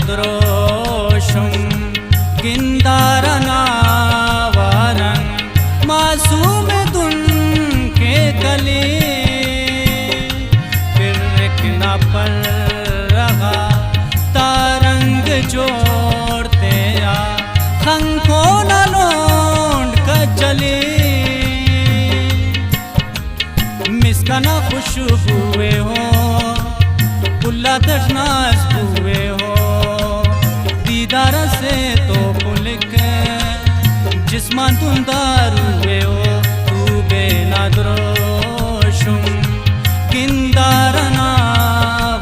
द्रोषुम गिंदारनावरं मासूम दुन के कली फिर न पर रहा तारंग जोड़ते आ खंको न लोंड का चली मिसकाना खुशबुए हो पुल्ला दशनास हुए हो दीदार से तो पुलिक जिस्मान तुम दारुए हो तू बेना द्रोशुम किंदारना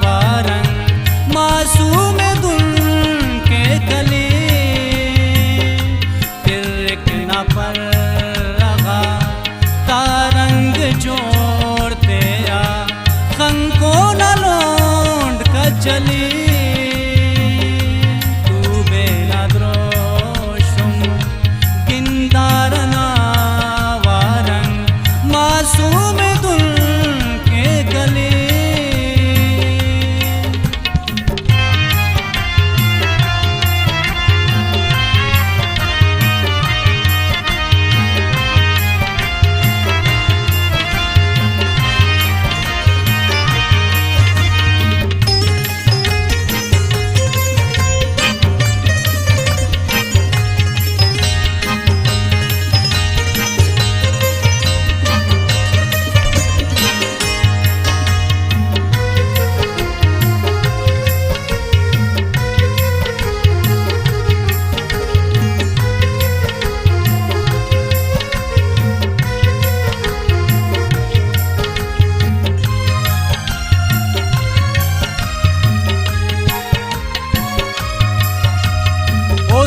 वारंग मासूम दुन के कली तिरक न पर रहा तारंग जोड़ते आ खंको न लोंड का चली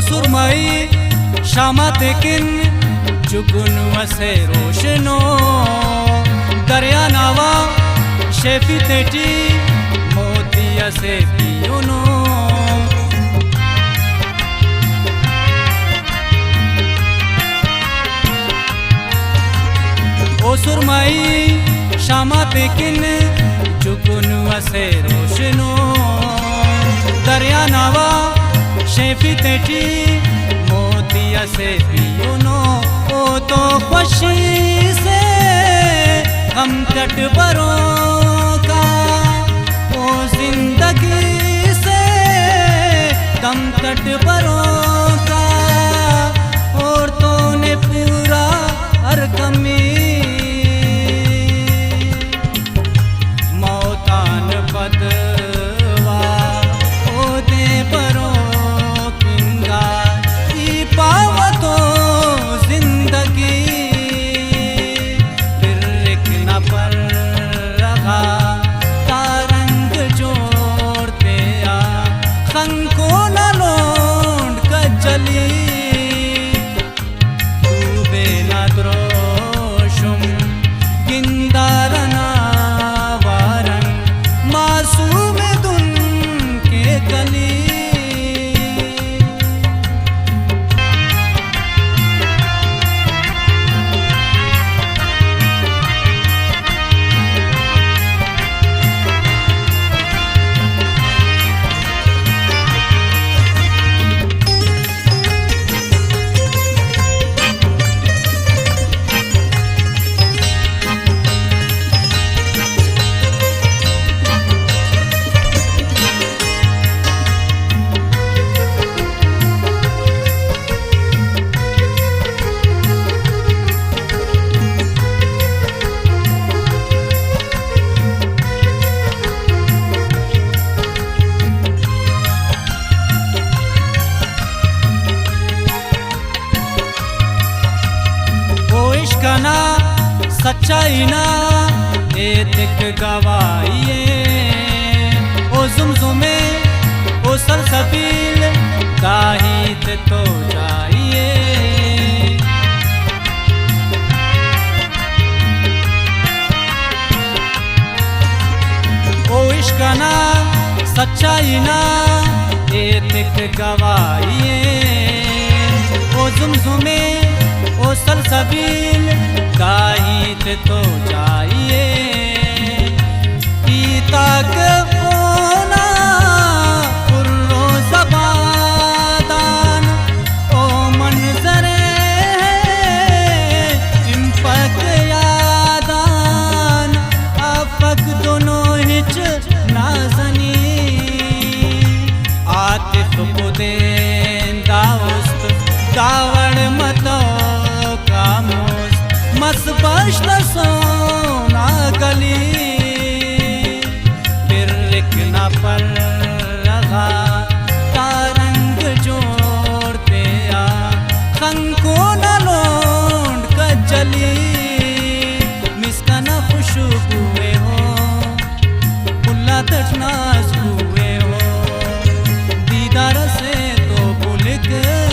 सुरमई शामत किन जुगुन वसे रोशनो दरिया नावा शेफी तेटी मोतिया से पियोनो ओ सुरमई शामत किन जुगुन वसे रोशनो दरिया नावा शेफी तेटी मोतिया से पियोनो ओ तो खुशी से हम तट बरों का ओ जिंदगी से दम तट बरों का और तो ने पूरा हर कमी मौतान बदवा ओ दे बरों पावतो जिंदगी फिर न पर रहा तारंग जोड़ते आ खंको न लोंड का इश्कना सच्चाई ना एतिक गवाइए ओ जुमजुमे ओ सलसबील दाहित तो जाइए ओ इश्कना सच्चाई ना एतिक गवाइए ओ जुमजुमे ओ सलसबील दाहित तो जाइए ताक ओना कुर्रो ज़बादान ओ मंजरे इम्पक यादान आफक दोनों हिच नाजनी आतिफ बुदेन दाउस्त दावड़ मतो कामुस्त मस सोना गली पर रहा तारंग जोड़ते आ खंको न लोंड कजली मिस्कना खुशबुए हो पुल्ला तटनास हुए हो दीदार से तो भूल गए